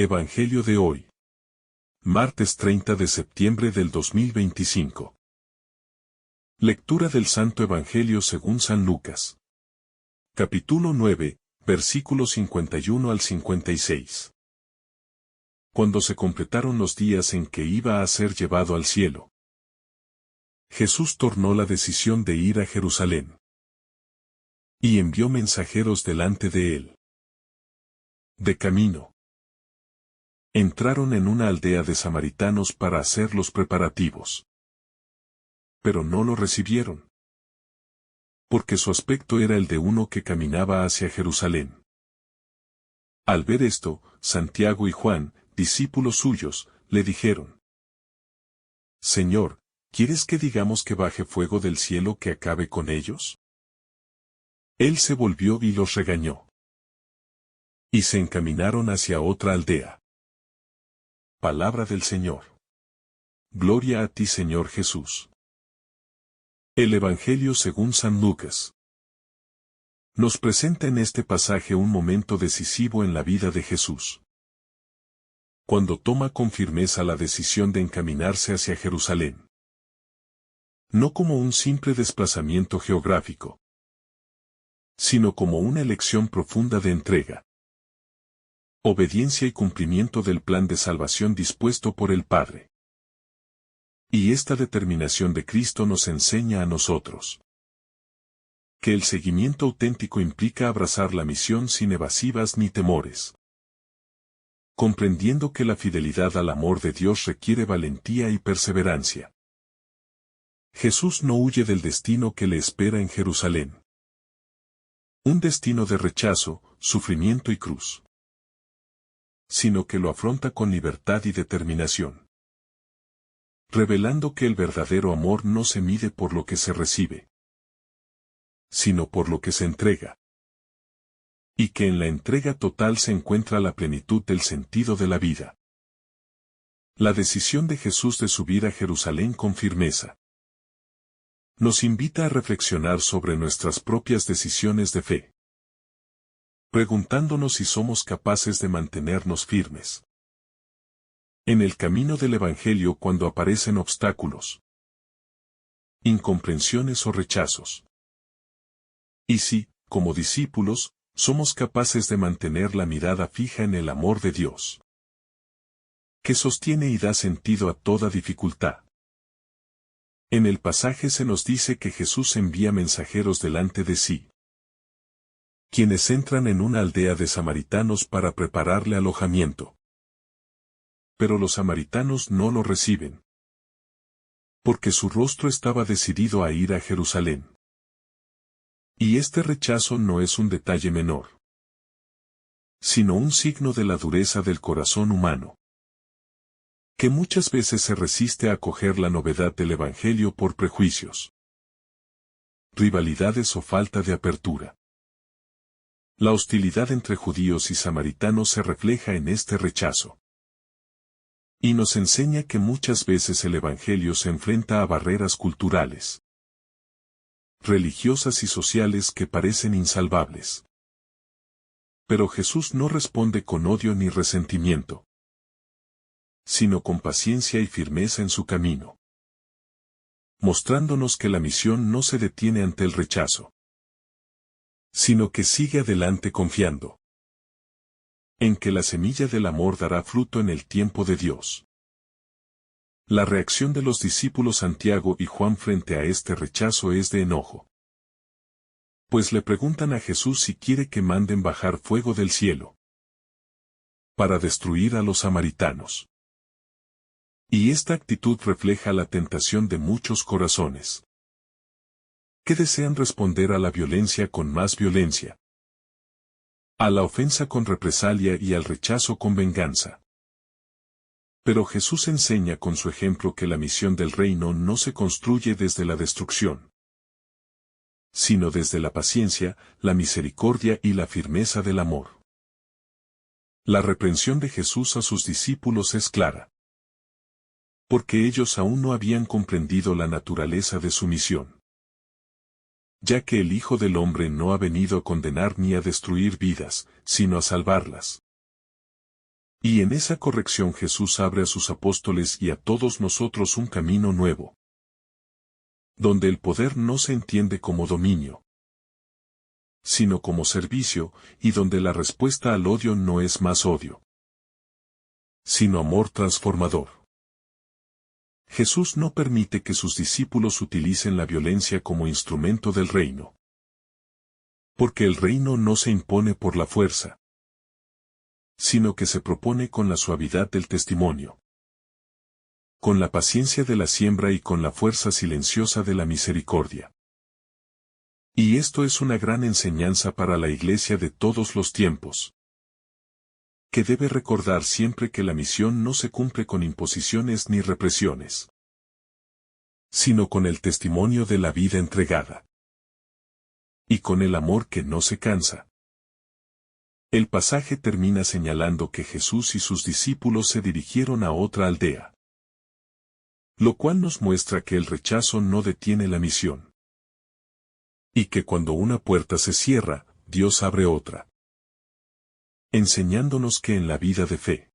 Evangelio de hoy. Martes 30 de septiembre del 2025. Lectura del Santo Evangelio según San Lucas. Capítulo 9, versículos 51 al 56. Cuando se completaron los días en que iba a ser llevado al cielo, Jesús tornó la decisión de ir a Jerusalén. Y envió mensajeros delante de él. De camino, entraron en una aldea de samaritanos para hacer los preparativos. Pero no lo recibieron, porque su aspecto era el de uno que caminaba hacia Jerusalén. Al ver esto, Santiago y Juan, discípulos suyos, le dijeron: Señor, ¿quieres que digamos que baje fuego del cielo que acabe con ellos? Él se volvió y los regañó. Y se encaminaron hacia otra aldea. Palabra del Señor. Gloria a ti, Señor Jesús. El Evangelio según San Lucas nos presenta en este pasaje un momento decisivo en la vida de Jesús, cuando toma con firmeza la decisión de encaminarse hacia Jerusalén. No como un simple desplazamiento geográfico, sino como una elección profunda de entrega, obediencia y cumplimiento del plan de salvación dispuesto por el Padre. Y esta determinación de Cristo nos enseña a nosotros que el seguimiento auténtico implica abrazar la misión sin evasivas ni temores, comprendiendo que la fidelidad al amor de Dios requiere valentía y perseverancia. Jesús no huye del destino que le espera en Jerusalén. Un destino de rechazo, sufrimiento y cruz, sino que lo afronta con libertad y determinación, revelando que el verdadero amor no se mide por lo que se recibe, sino por lo que se entrega, y que en la entrega total se encuentra la plenitud del sentido de la vida. La decisión de Jesús de subir a Jerusalén con firmeza nos invita a reflexionar sobre nuestras propias decisiones de fe, preguntándonos si somos capaces de mantenernos firmes en el camino del Evangelio cuando aparecen obstáculos, incomprensiones o rechazos. Y si, como discípulos, somos capaces de mantener la mirada fija en el amor de Dios, que sostiene y da sentido a toda dificultad. En el pasaje se nos dice que Jesús envía mensajeros delante de sí, quienes entran en una aldea de samaritanos para prepararle alojamiento. Pero los samaritanos no lo reciben, porque su rostro estaba decidido a ir a Jerusalén. Y este rechazo no es un detalle menor, sino un signo de la dureza del corazón humano, que muchas veces se resiste a acoger la novedad del Evangelio por prejuicios, rivalidades o falta de apertura. La hostilidad entre judíos y samaritanos se refleja en este rechazo. Y nos enseña que muchas veces el Evangelio se enfrenta a barreras culturales, religiosas y sociales que parecen insalvables. Pero Jesús no responde con odio ni resentimiento, sino con paciencia y firmeza en su camino, mostrándonos que la misión no se detiene ante el rechazo, sino que sigue adelante confiando en que la semilla del amor dará fruto en el tiempo de Dios. La reacción de los discípulos Santiago y Juan frente a este rechazo es de enojo, pues le preguntan a Jesús si quiere que manden bajar fuego del cielo para destruir a los samaritanos. Y esta actitud refleja la tentación de muchos corazones, que desean responder a la violencia con más violencia, a la ofensa con represalia y al rechazo con venganza. Pero Jesús enseña con su ejemplo que la misión del reino no se construye desde la destrucción, sino desde la paciencia, la misericordia y la firmeza del amor. La reprensión de Jesús a sus discípulos es clara, porque ellos aún no habían comprendido la naturaleza de su misión, ya que el Hijo del Hombre no ha venido a condenar ni a destruir vidas, sino a salvarlas. Y en esa corrección Jesús abre a sus apóstoles y a todos nosotros un camino nuevo, donde el poder no se entiende como dominio, sino como servicio, y donde la respuesta al odio no es más odio, sino amor transformador. Jesús no permite que sus discípulos utilicen la violencia como instrumento del reino, porque el reino no se impone por la fuerza, sino que se propone con la suavidad del testimonio, con la paciencia de la siembra y con la fuerza silenciosa de la misericordia. Y esto es una gran enseñanza para la Iglesia de todos los tiempos, que debe recordar siempre que la misión no se cumple con imposiciones ni represiones, sino con el testimonio de la vida entregada, y con el amor que no se cansa. El pasaje termina señalando que Jesús y sus discípulos se dirigieron a otra aldea, lo cual nos muestra que el rechazo no detiene la misión, y que cuando una puerta se cierra, Dios abre otra, enseñándonos que en la vida de fe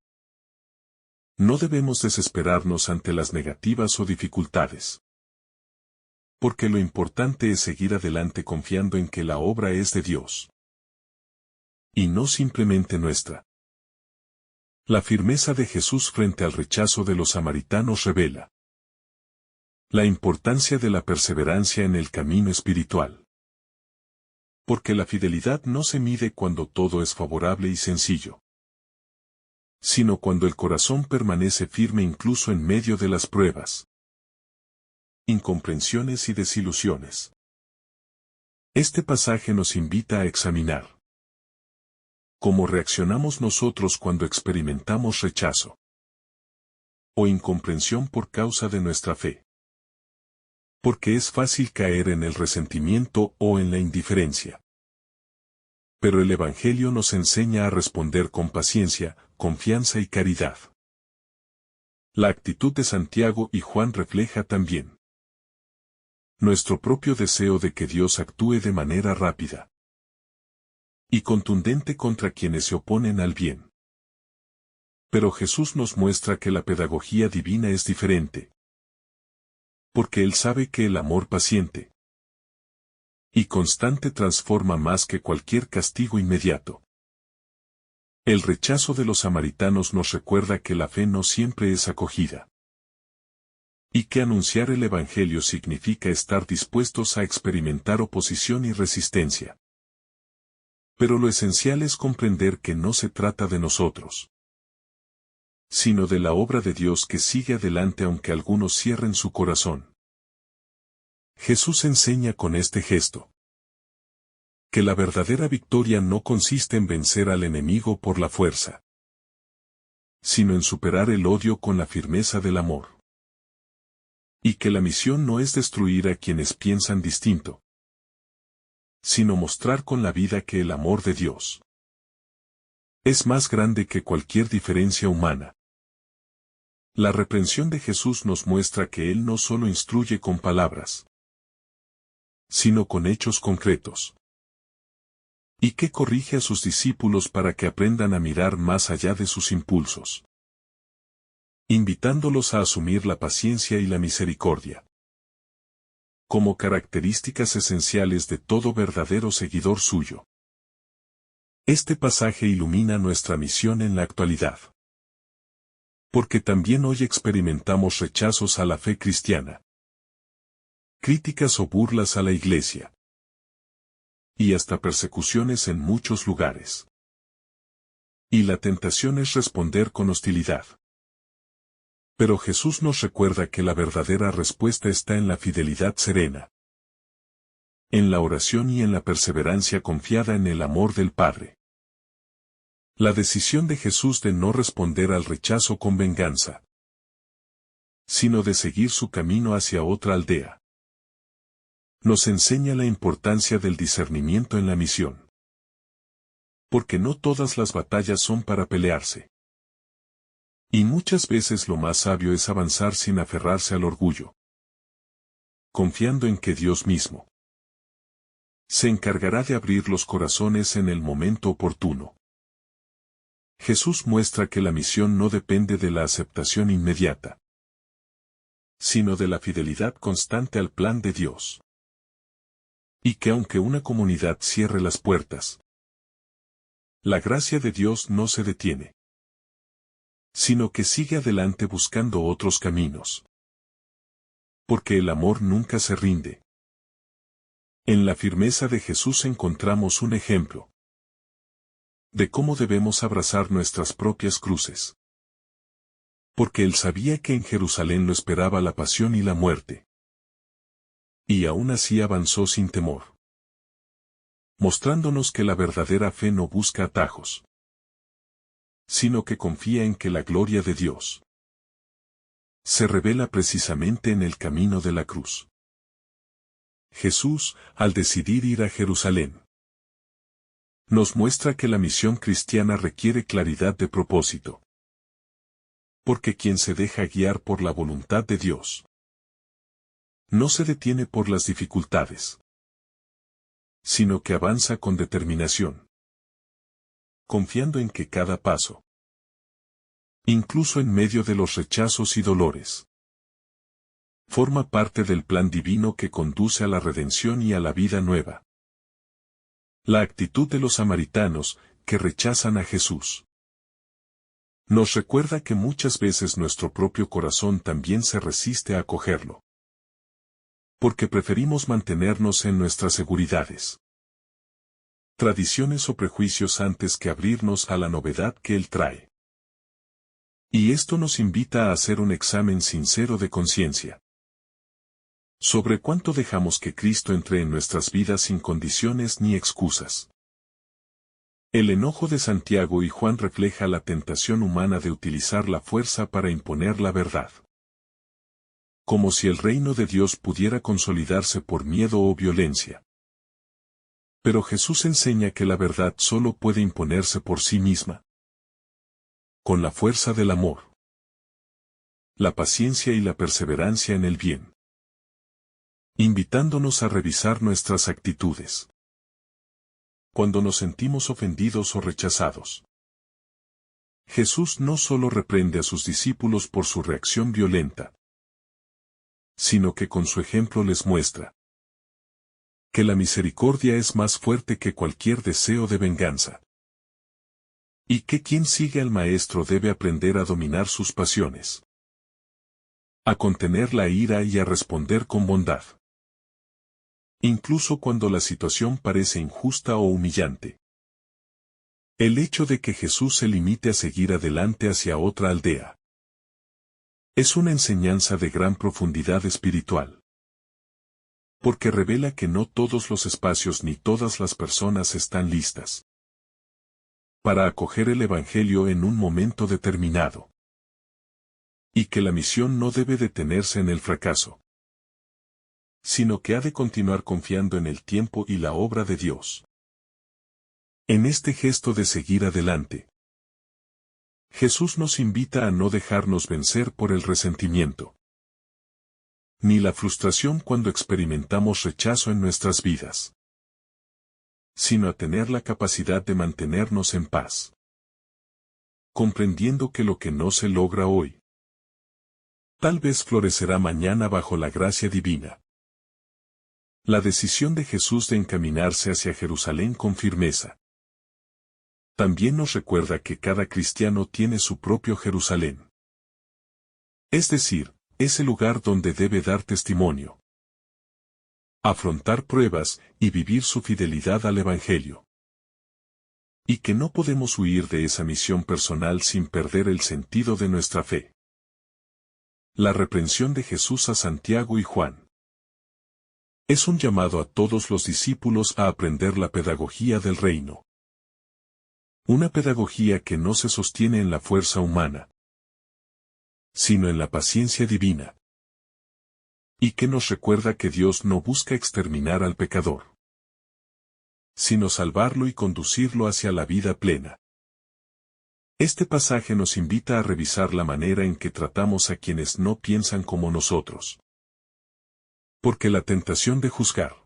no debemos desesperarnos ante las negativas o dificultades, porque lo importante es seguir adelante confiando en que la obra es de Dios, y no simplemente nuestra. La firmeza de Jesús frente al rechazo de los samaritanos revela la importancia de la perseverancia en el camino espiritual. Porque la fidelidad no se mide cuando todo es favorable y sencillo, sino cuando el corazón permanece firme incluso en medio de las pruebas, incomprensiones y desilusiones. Este pasaje nos invita a examinar cómo reaccionamos nosotros cuando experimentamos rechazo o incomprensión por causa de nuestra fe. Porque es fácil caer en el resentimiento o en la indiferencia. Pero el Evangelio nos enseña a responder con paciencia, confianza y caridad. La actitud de Santiago y Juan refleja también nuestro propio deseo de que Dios actúe de manera rápida y contundente contra quienes se oponen al bien. Pero Jesús nos muestra que la pedagogía divina es diferente, porque Él sabe que el amor paciente y constante transforma más que cualquier castigo inmediato. El rechazo de los samaritanos nos recuerda que la fe no siempre es acogida, y que anunciar el Evangelio significa estar dispuestos a experimentar oposición y resistencia. Pero lo esencial es comprender que no se trata de nosotros, sino de la obra de Dios que sigue adelante aunque algunos cierren su corazón. Jesús enseña con este gesto que la verdadera victoria no consiste en vencer al enemigo por la fuerza, sino en superar el odio con la firmeza del amor. Y que la misión no es destruir a quienes piensan distinto, sino mostrar con la vida que el amor de Dios es más grande que cualquier diferencia humana. La reprensión de Jesús nos muestra que Él no solo instruye con palabras, sino con hechos concretos, y que corrige a sus discípulos para que aprendan a mirar más allá de sus impulsos, invitándolos a asumir la paciencia y la misericordia como características esenciales de todo verdadero seguidor suyo. Este pasaje ilumina nuestra misión en la actualidad, porque también hoy experimentamos rechazos a la fe cristiana, críticas o burlas a la Iglesia, y hasta persecuciones en muchos lugares. Y la tentación es responder con hostilidad. Pero Jesús nos recuerda que la verdadera respuesta está en la fidelidad serena, en la oración y en la perseverancia confiada en el amor del Padre. La decisión de Jesús de no responder al rechazo con venganza, sino de seguir su camino hacia otra aldea, nos enseña la importancia del discernimiento en la misión. Porque no todas las batallas son para pelearse. Y muchas veces lo más sabio es avanzar sin aferrarse al orgullo, confiando en que Dios mismo se encargará de abrir los corazones en el momento oportuno. Jesús muestra que la misión no depende de la aceptación inmediata, sino de la fidelidad constante al plan de Dios. Y que aunque una comunidad cierre las puertas, la gracia de Dios no se detiene, sino que sigue adelante buscando otros caminos. Porque el amor nunca se rinde. En la firmeza de Jesús encontramos un ejemplo de cómo debemos abrazar nuestras propias cruces. Porque él sabía que en Jerusalén lo esperaba la pasión y la muerte. Y aún así avanzó sin temor, mostrándonos que la verdadera fe no busca atajos, sino que confía en que la gloria de Dios se revela precisamente en el camino de la cruz. Jesús, al decidir ir a Jerusalén, nos muestra que la misión cristiana requiere claridad de propósito. Porque quien se deja guiar por la voluntad de Dios no se detiene por las dificultades, sino que avanza con determinación, confiando en que cada paso, incluso en medio de los rechazos y dolores, forma parte del plan divino que conduce a la redención y a la vida nueva. La actitud de los samaritanos, que rechazan a Jesús, nos recuerda que muchas veces nuestro propio corazón también se resiste a acogerlo. Porque preferimos mantenernos en nuestras seguridades, tradiciones o prejuicios antes que abrirnos a la novedad que Él trae. Y esto nos invita a hacer un examen sincero de conciencia sobre cuánto dejamos que Cristo entre en nuestras vidas sin condiciones ni excusas. El enojo de Santiago y Juan refleja la tentación humana de utilizar la fuerza para imponer la verdad. Como si el reino de Dios pudiera consolidarse por miedo o violencia. Pero Jesús enseña que la verdad solo puede imponerse por sí misma, con la fuerza del amor, la paciencia y la perseverancia en el bien, invitándonos a revisar nuestras actitudes cuando nos sentimos ofendidos o rechazados. Jesús no solo reprende a sus discípulos por su reacción violenta, sino que con su ejemplo les muestra que la misericordia es más fuerte que cualquier deseo de venganza. Y que quien sigue al Maestro debe aprender a dominar sus pasiones, a contener la ira y a responder con bondad, incluso cuando la situación parece injusta o humillante. El hecho de que Jesús se limite a seguir adelante hacia otra aldea es una enseñanza de gran profundidad espiritual. Porque revela que no todos los espacios ni todas las personas están listas para acoger el Evangelio en un momento determinado. Y que la misión no debe detenerse en el fracaso, sino que ha de continuar confiando en el tiempo y la obra de Dios. En este gesto de seguir adelante, Jesús nos invita a no dejarnos vencer por el resentimiento, ni la frustración cuando experimentamos rechazo en nuestras vidas, sino a tener la capacidad de mantenernos en paz, comprendiendo que lo que no se logra hoy, tal vez florecerá mañana bajo la gracia divina. La decisión de Jesús de encaminarse hacia Jerusalén con firmeza también nos recuerda que cada cristiano tiene su propio Jerusalén. Es decir, ese lugar donde debe dar testimonio, afrontar pruebas y vivir su fidelidad al Evangelio. Y que no podemos huir de esa misión personal sin perder el sentido de nuestra fe. La reprensión de Jesús a Santiago y Juan es un llamado a todos los discípulos a aprender la pedagogía del reino. Una pedagogía que no se sostiene en la fuerza humana, sino en la paciencia divina. Y que nos recuerda que Dios no busca exterminar al pecador, sino salvarlo y conducirlo hacia la vida plena. Este pasaje nos invita a revisar la manera en que tratamos a quienes no piensan como nosotros. Porque la tentación de juzgar,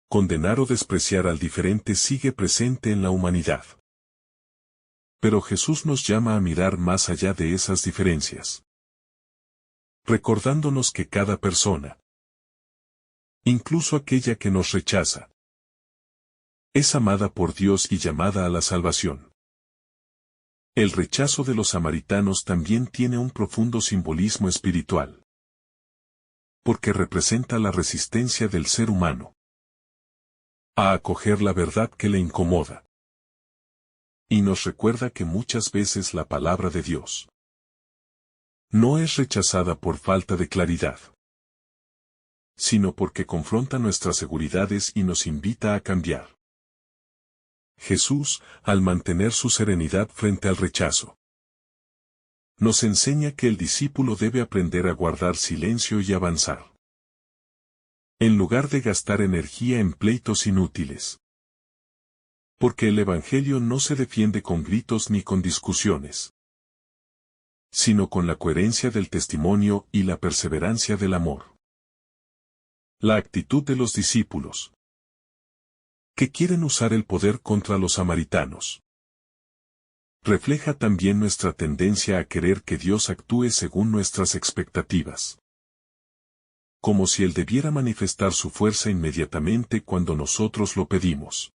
condenar o despreciar al diferente sigue presente en la humanidad. Pero Jesús nos llama a mirar más allá de esas diferencias, recordándonos que cada persona, incluso aquella que nos rechaza, es amada por Dios y llamada a la salvación. El rechazo de los samaritanos también tiene un profundo simbolismo espiritual, porque representa la resistencia del ser humano a acoger la verdad que le incomoda. Y nos recuerda que muchas veces la palabra de Dios no es rechazada por falta de claridad, sino porque confronta nuestras seguridades y nos invita a cambiar. Jesús, al mantener su serenidad frente al rechazo, nos enseña que el discípulo debe aprender a guardar silencio y avanzar, en lugar de gastar energía en pleitos inútiles. Porque el Evangelio no se defiende con gritos ni con discusiones, sino con la coherencia del testimonio y la perseverancia del amor. La actitud de los discípulos, que quieren usar el poder contra los samaritanos, refleja también nuestra tendencia a querer que Dios actúe según nuestras expectativas, como si Él debiera manifestar su fuerza inmediatamente cuando nosotros lo pedimos.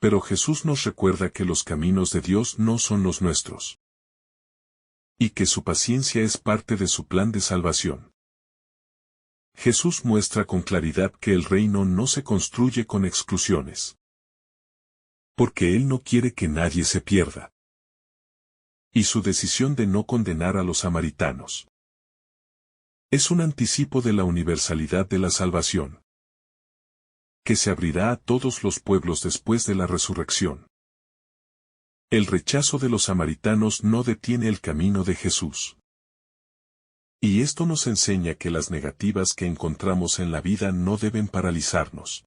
Pero Jesús nos recuerda que los caminos de Dios no son los nuestros, y que su paciencia es parte de su plan de salvación. Jesús muestra con claridad que el reino no se construye con exclusiones, porque Él no quiere que nadie se pierda. Y su decisión de no condenar a los samaritanos es un anticipo de la universalidad de la salvación, que se abrirá a todos los pueblos después de la resurrección. El rechazo de los samaritanos no detiene el camino de Jesús. Y esto nos enseña que las negativas que encontramos en la vida no deben paralizarnos,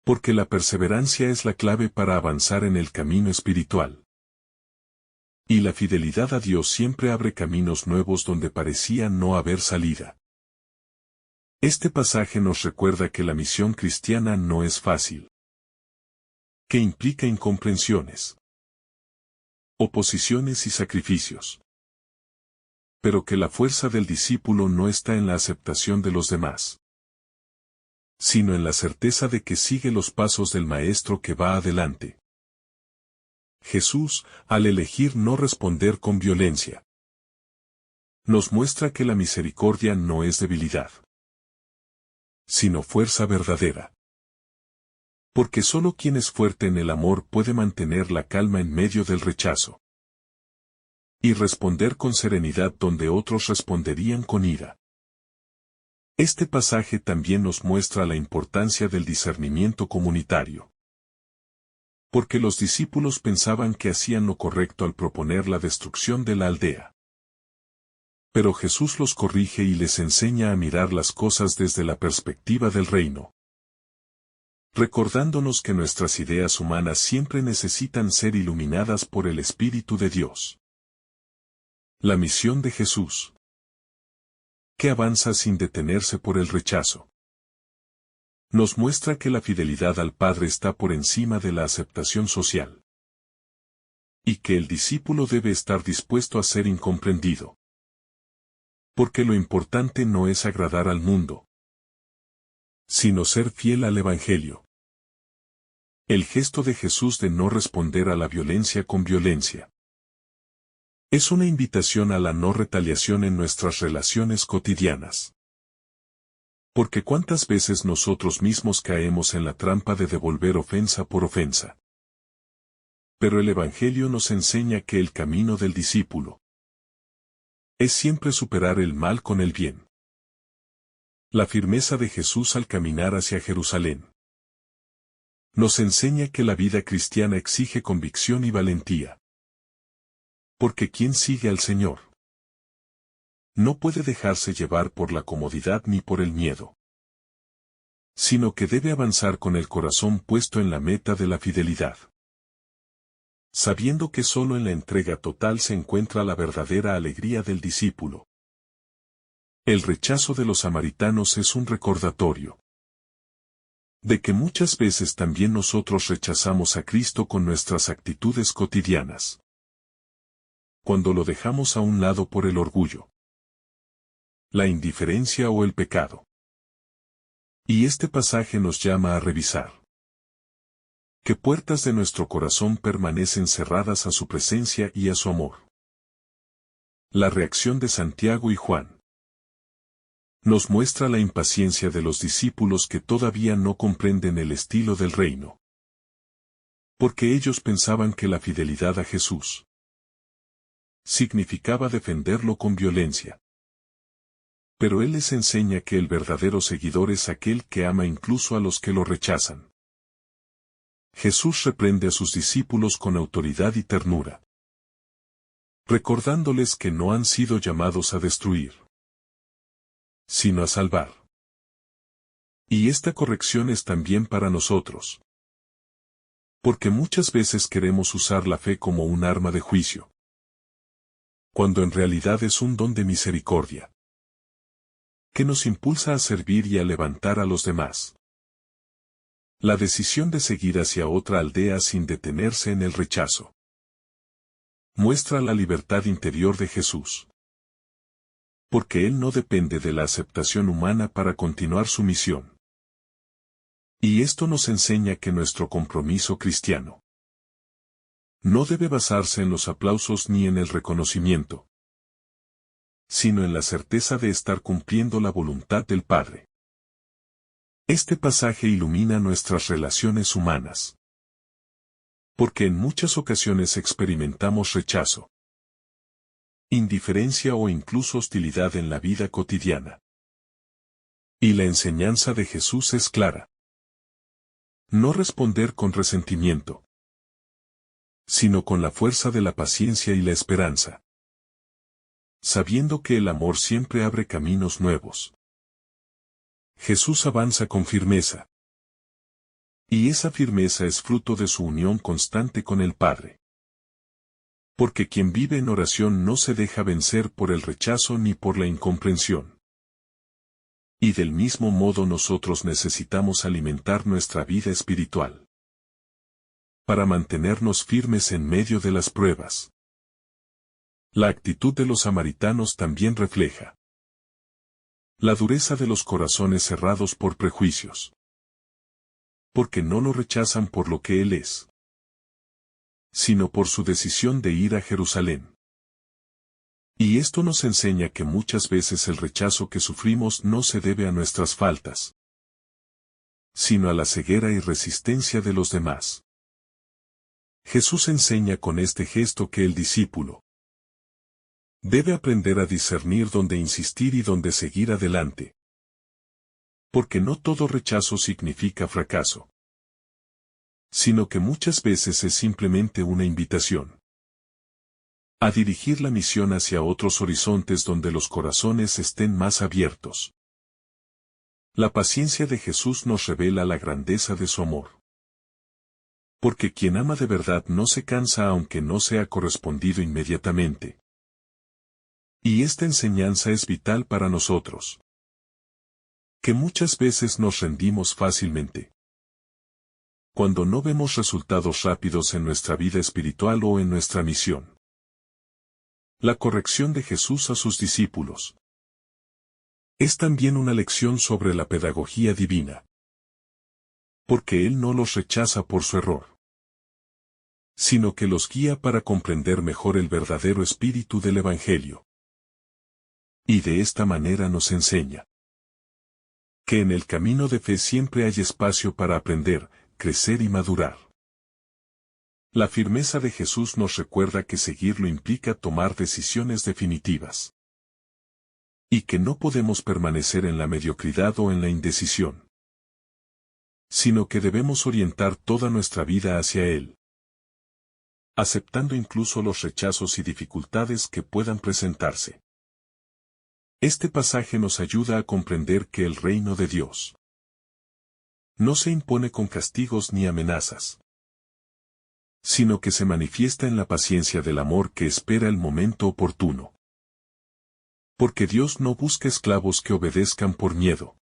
porque la perseverancia es la clave para avanzar en el camino espiritual. Y la fidelidad a Dios siempre abre caminos nuevos donde parecía no haber salida. Este pasaje nos recuerda que la misión cristiana no es fácil, que implica incomprensiones, oposiciones y sacrificios, pero que la fuerza del discípulo no está en la aceptación de los demás, sino en la certeza de que sigue los pasos del Maestro que va adelante. Jesús, al elegir no responder con violencia, nos muestra que la misericordia no es debilidad, sino fuerza verdadera. Porque solo quien es fuerte en el amor puede mantener la calma en medio del rechazo, y responder con serenidad donde otros responderían con ira. Este pasaje también nos muestra la importancia del discernimiento comunitario. Porque los discípulos pensaban que hacían lo correcto al proponer la destrucción de la aldea. Pero Jesús los corrige y les enseña a mirar las cosas desde la perspectiva del reino, recordándonos que nuestras ideas humanas siempre necesitan ser iluminadas por el Espíritu de Dios. La misión de Jesús, que avanza sin detenerse por el rechazo, nos muestra que la fidelidad al Padre está por encima de la aceptación social, y que el discípulo debe estar dispuesto a ser incomprendido. Porque lo importante no es agradar al mundo, sino ser fiel al Evangelio. El gesto de Jesús de no responder a la violencia con violencia es una invitación a la no retaliación en nuestras relaciones cotidianas. Porque cuántas veces nosotros mismos caemos en la trampa de devolver ofensa por ofensa. Pero el Evangelio nos enseña que el camino del discípulo es siempre superar el mal con el bien. La firmeza de Jesús al caminar hacia Jerusalén nos enseña que la vida cristiana exige convicción y valentía. Porque quien sigue al Señor no puede dejarse llevar por la comodidad ni por el miedo, sino que debe avanzar con el corazón puesto en la meta de la fidelidad, sabiendo que solo en la entrega total se encuentra la verdadera alegría del discípulo. El rechazo de los samaritanos es un recordatorio De que muchas veces también nosotros rechazamos a Cristo con nuestras actitudes cotidianas. Cuando lo dejamos a un lado por el orgullo, la indiferencia o el pecado. Y este pasaje nos llama a revisar qué puertas de nuestro corazón permanecen cerradas a su presencia y a su amor. La reacción de Santiago y Juan nos muestra la impaciencia de los discípulos que todavía no comprenden el estilo del reino. Porque ellos pensaban que la fidelidad a Jesús significaba defenderlo con violencia. Pero Él les enseña que el verdadero seguidor es aquel que ama incluso a los que lo rechazan. Jesús reprende a sus discípulos con autoridad y ternura, recordándoles que no han sido llamados a destruir, sino a salvar. Y esta corrección es también para nosotros. Porque muchas veces queremos usar la fe como un arma de juicio, cuando en realidad es un don de misericordia, que nos impulsa a servir y a levantar a los demás. La decisión de seguir hacia otra aldea sin detenerse en el rechazo muestra la libertad interior de Jesús. Porque Él no depende de la aceptación humana para continuar su misión. Y esto nos enseña que nuestro compromiso cristiano no debe basarse en los aplausos ni en el reconocimiento, sino en la certeza de estar cumpliendo la voluntad del Padre. Este pasaje ilumina nuestras relaciones humanas. Porque en muchas ocasiones experimentamos rechazo, indiferencia o incluso hostilidad en la vida cotidiana. Y la enseñanza de Jesús es clara. No responder con resentimiento, sino con la fuerza de la paciencia y la esperanza, sabiendo que el amor siempre abre caminos nuevos. Jesús avanza con firmeza. Y esa firmeza es fruto de su unión constante con el Padre. Porque quien vive en oración no se deja vencer por el rechazo ni por la incomprensión. Y del mismo modo nosotros necesitamos alimentar nuestra vida espiritual, para mantenernos firmes en medio de las pruebas. La actitud de los samaritanos también refleja la dureza de los corazones cerrados por prejuicios. Porque no lo rechazan por lo que Él es, sino por su decisión de ir a Jerusalén. Y esto nos enseña que muchas veces el rechazo que sufrimos no se debe a nuestras faltas, sino a la ceguera y resistencia de los demás. Jesús enseña con este gesto que el discípulo debe aprender a discernir dónde insistir y dónde seguir adelante. Porque no todo rechazo significa fracaso, sino que muchas veces es simplemente una invitación a dirigir la misión hacia otros horizontes donde los corazones estén más abiertos. La paciencia de Jesús nos revela la grandeza de su amor. Porque quien ama de verdad no se cansa aunque no sea correspondido inmediatamente. Y esta enseñanza es vital para nosotros, que muchas veces nos rendimos fácilmente cuando no vemos resultados rápidos en nuestra vida espiritual o en nuestra misión. La corrección de Jesús a sus discípulos es también una lección sobre la pedagogía divina. Porque Él no los rechaza por su error, sino que los guía para comprender mejor el verdadero espíritu del Evangelio. Y de esta manera nos enseña que en el camino de fe siempre hay espacio para aprender, crecer y madurar. La firmeza de Jesús nos recuerda que seguirlo implica tomar decisiones definitivas. Y que no podemos permanecer en la mediocridad o en la indecisión, sino que debemos orientar toda nuestra vida hacia Él, aceptando incluso los rechazos y dificultades que puedan presentarse. Este pasaje nos ayuda a comprender que el reino de Dios no se impone con castigos ni amenazas, sino que se manifiesta en la paciencia del amor que espera el momento oportuno. Porque Dios no busca esclavos que obedezcan por miedo,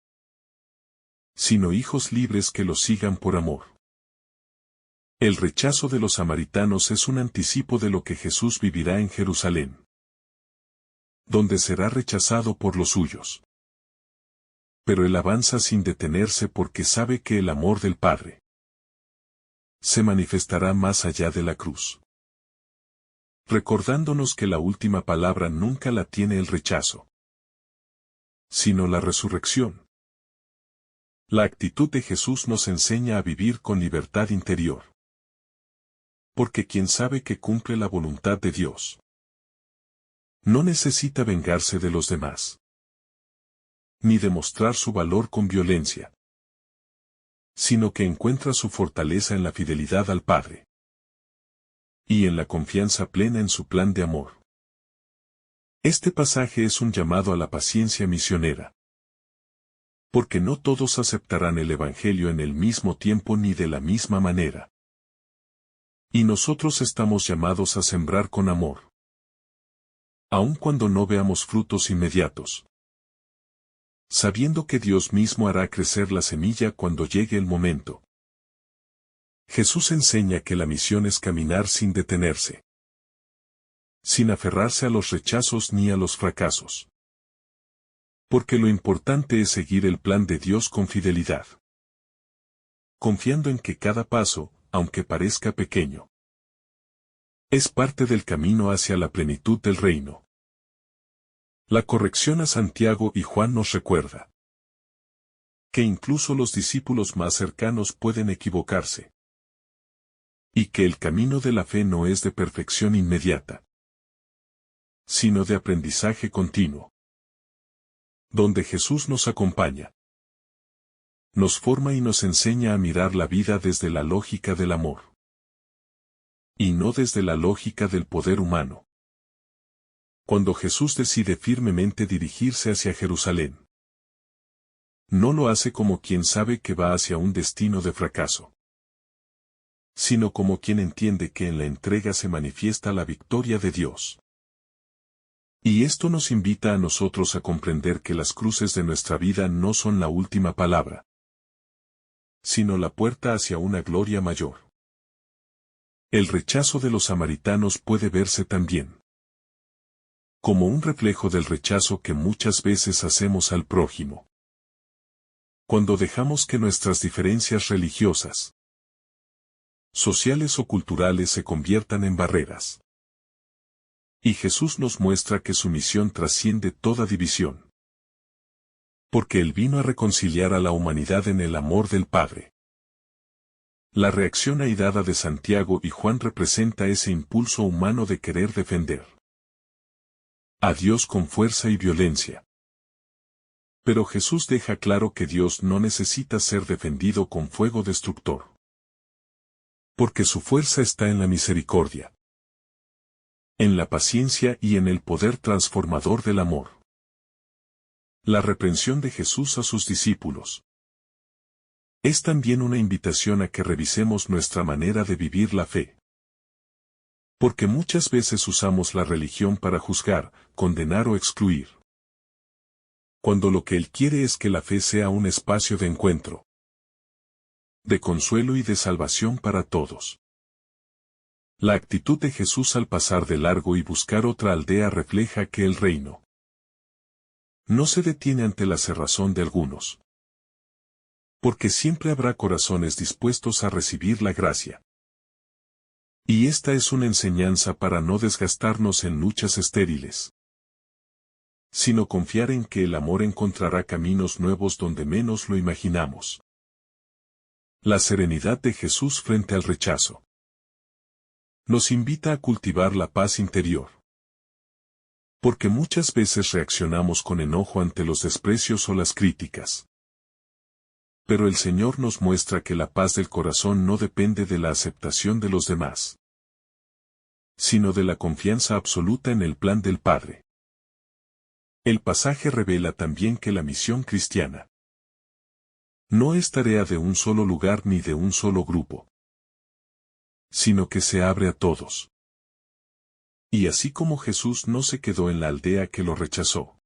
sino hijos libres que los sigan por amor. El rechazo de los samaritanos es un anticipo de lo que Jesús vivirá en Jerusalén, donde será rechazado por los suyos. Pero él avanza sin detenerse porque sabe que el amor del Padre se manifestará más allá de la cruz, recordándonos que la última palabra nunca la tiene el rechazo, sino la resurrección. La actitud de Jesús nos enseña a vivir con libertad interior, porque quien sabe que cumple la voluntad de Dios no necesita vengarse de los demás, ni demostrar su valor con violencia, sino que encuentra su fortaleza en la fidelidad al Padre y en la confianza plena en su plan de amor. Este pasaje es un llamado a la paciencia misionera, porque no todos aceptarán el Evangelio en el mismo tiempo ni de la misma manera. Y nosotros estamos llamados a sembrar con amor, aun cuando no veamos frutos inmediatos, sabiendo que Dios mismo hará crecer la semilla cuando llegue el momento. Jesús enseña que la misión es caminar sin detenerse, sin aferrarse a los rechazos ni a los fracasos, porque lo importante es seguir el plan de Dios con fidelidad, confiando en que cada paso, aunque parezca pequeño, es parte del camino hacia la plenitud del reino. La corrección a Santiago y Juan nos recuerda que incluso los discípulos más cercanos pueden equivocarse, y que el camino de la fe no es de perfección inmediata, sino de aprendizaje continuo, donde Jesús nos acompaña, nos forma y nos enseña a mirar la vida desde la lógica del amor, y no desde la lógica del poder humano. Cuando Jesús decide firmemente dirigirse hacia Jerusalén, no lo hace como quien sabe que va hacia un destino de fracaso, sino como quien entiende que en la entrega se manifiesta la victoria de Dios. Y esto nos invita a nosotros a comprender que las cruces de nuestra vida no son la última palabra, sino la puerta hacia una gloria mayor. El rechazo de los samaritanos puede verse también como un reflejo del rechazo que muchas veces hacemos al prójimo, cuando dejamos que nuestras diferencias religiosas, sociales o culturales se conviertan en barreras. Y Jesús nos muestra que su misión trasciende toda división, porque Él vino a reconciliar a la humanidad en el amor del Padre. La reacción airada de Santiago y Juan representa ese impulso humano de querer defender a Dios con fuerza y violencia. Pero Jesús deja claro que Dios no necesita ser defendido con fuego destructor, porque su fuerza está en la misericordia, en la paciencia y en el poder transformador del amor. La reprensión de Jesús a sus discípulos es también una invitación a que revisemos nuestra manera de vivir la fe. Porque muchas veces usamos la religión para juzgar, condenar o excluir, cuando lo que Él quiere es que la fe sea un espacio de encuentro, de consuelo y de salvación para todos. La actitud de Jesús al pasar de largo y buscar otra aldea refleja que el reino no se detiene ante la cerrazón de algunos, porque siempre habrá corazones dispuestos a recibir la gracia. Y esta es una enseñanza para no desgastarnos en luchas estériles, sino confiar en que el amor encontrará caminos nuevos donde menos lo imaginamos. La serenidad de Jesús frente al rechazo nos invita a cultivar la paz interior, porque muchas veces reaccionamos con enojo ante los desprecios o las críticas. Pero el Señor nos muestra que la paz del corazón no depende de la aceptación de los demás, sino de la confianza absoluta en el plan del Padre. El pasaje revela también que la misión cristiana no es tarea de un solo lugar ni de un solo grupo, sino que se abre a todos. Y así como Jesús no se quedó en la aldea que lo rechazó,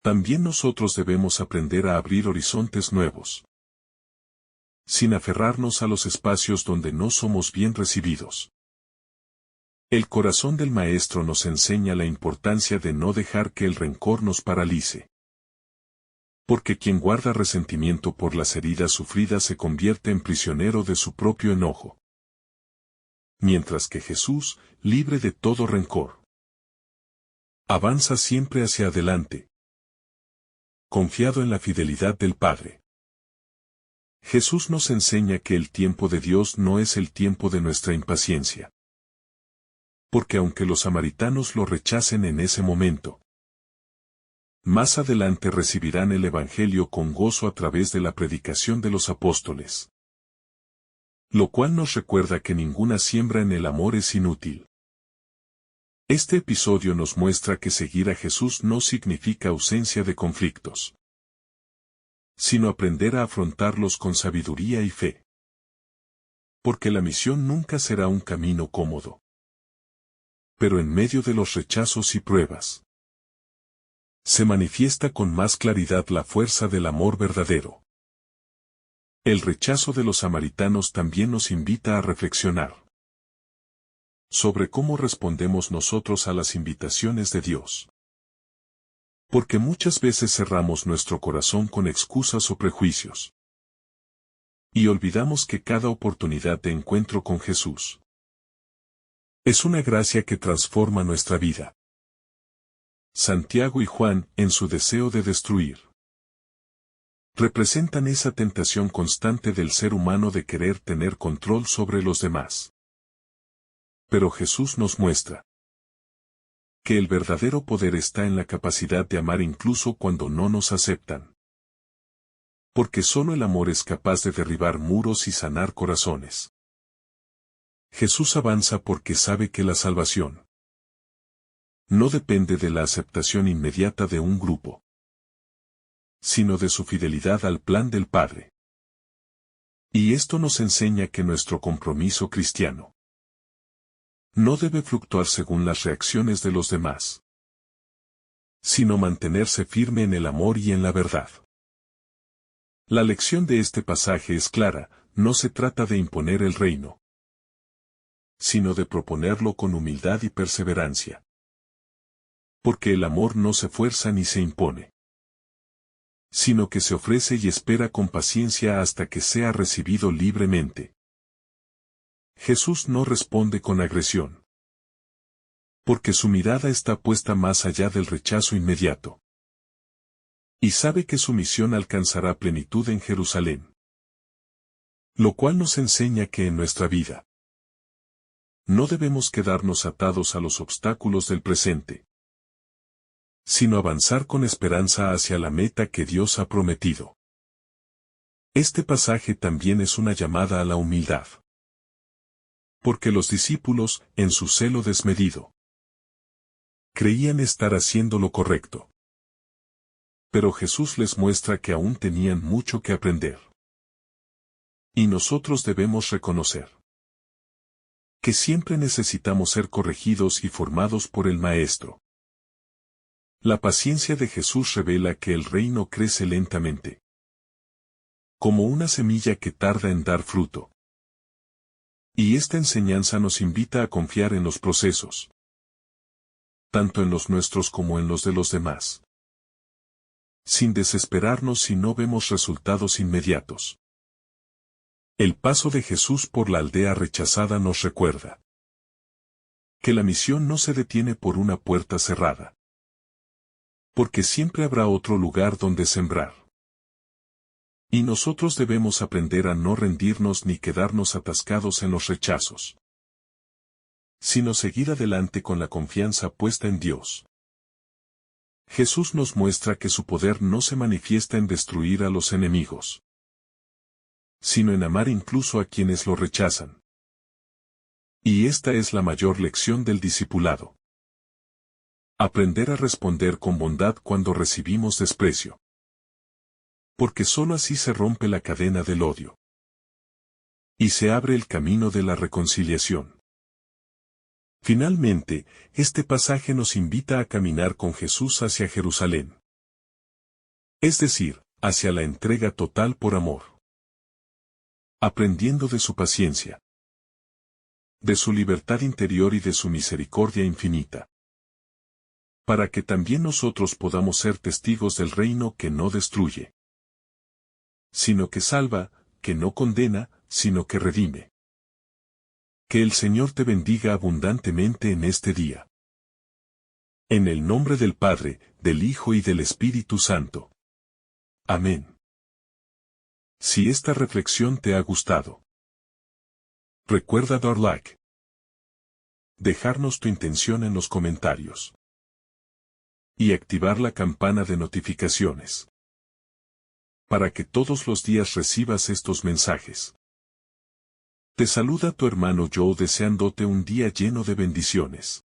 También nosotros debemos aprender a abrir horizontes nuevos, sin aferrarnos a los espacios donde no somos bien recibidos. El corazón del Maestro nos enseña la importancia de no dejar que el rencor nos paralice. Porque quien guarda resentimiento por las heridas sufridas se convierte en prisionero de su propio enojo. Mientras que Jesús, libre de todo rencor, avanza siempre hacia adelante, confiado en la fidelidad del Padre. Jesús nos enseña que el tiempo de Dios no es el tiempo de nuestra impaciencia. Porque aunque los samaritanos lo rechacen en ese momento, más adelante recibirán el Evangelio con gozo a través de la predicación de los apóstoles. Lo cual nos recuerda que ninguna siembra en el amor es inútil. Este episodio nos muestra que seguir a Jesús no significa ausencia de conflictos, sino aprender a afrontarlos con sabiduría y fe. Porque la misión nunca será un camino cómodo. Pero en medio de los rechazos y pruebas, se manifiesta con más claridad la fuerza del amor verdadero. El rechazo de los samaritanos también nos invita a reflexionar sobre cómo respondemos nosotros a las invitaciones de Dios. Porque muchas veces cerramos nuestro corazón con excusas o prejuicios. Y olvidamos que cada oportunidad de encuentro con Jesús es una gracia que transforma nuestra vida. Santiago y Juan, en su deseo de destruir, representan esa tentación constante del ser humano de querer tener control sobre los demás. Pero Jesús nos muestra que el verdadero poder está en la capacidad de amar incluso cuando no nos aceptan. Porque solo el amor es capaz de derribar muros y sanar corazones. Jesús avanza porque sabe que la salvación no depende de la aceptación inmediata de un grupo, sino de su fidelidad al plan del Padre. Y esto nos enseña que nuestro compromiso cristiano no debe fluctuar según las reacciones de los demás, sino mantenerse firme en el amor y en la verdad. La lección de este pasaje es clara, no se trata de imponer el reino, sino de proponerlo con humildad y perseverancia. Porque el amor no se fuerza ni se impone, sino que se ofrece y espera con paciencia hasta que sea recibido libremente. Jesús no responde con agresión, porque su mirada está puesta más allá del rechazo inmediato. Y sabe que su misión alcanzará plenitud en Jerusalén. Lo cual nos enseña que en nuestra vida no debemos quedarnos atados a los obstáculos del presente, sino avanzar con esperanza hacia la meta que Dios ha prometido. Este pasaje también es una llamada a la humildad. Porque los discípulos, en su celo desmedido, creían estar haciendo lo correcto. Pero Jesús les muestra que aún tenían mucho que aprender. Y nosotros debemos reconocer que siempre necesitamos ser corregidos y formados por el Maestro. La paciencia de Jesús revela que el reino crece lentamente, como una semilla que tarda en dar fruto. Y esta enseñanza nos invita a confiar en los procesos, tanto en los nuestros como en los de los demás, sin desesperarnos si no vemos resultados inmediatos. El paso de Jesús por la aldea rechazada nos recuerda que la misión no se detiene por una puerta cerrada, porque siempre habrá otro lugar donde sembrar. Y nosotros debemos aprender a no rendirnos ni quedarnos atascados en los rechazos, sino seguir adelante con la confianza puesta en Dios. Jesús nos muestra que su poder no se manifiesta en destruir a los enemigos, sino en amar incluso a quienes lo rechazan. Y esta es la mayor lección del discipulado. Aprender a responder con bondad cuando recibimos desprecio. Porque sólo así se rompe la cadena del odio. Y se abre el camino de la reconciliación. Finalmente, este pasaje nos invita a caminar con Jesús hacia Jerusalén. Es decir, hacia la entrega total por amor. Aprendiendo de su paciencia, de su libertad interior y de su misericordia infinita. Para que también nosotros podamos ser testigos del reino que no destruye, sino que salva, que no condena, sino que redime. Que el Señor te bendiga abundantemente en este día. En el nombre del Padre, del Hijo y del Espíritu Santo. Amén. Si esta reflexión te ha gustado, recuerda dar like, dejarnos tu intención en los comentarios y activar la campana de notificaciones para que todos los días recibas estos mensajes. Te saluda tu hermano Joe deseándote un día lleno de bendiciones.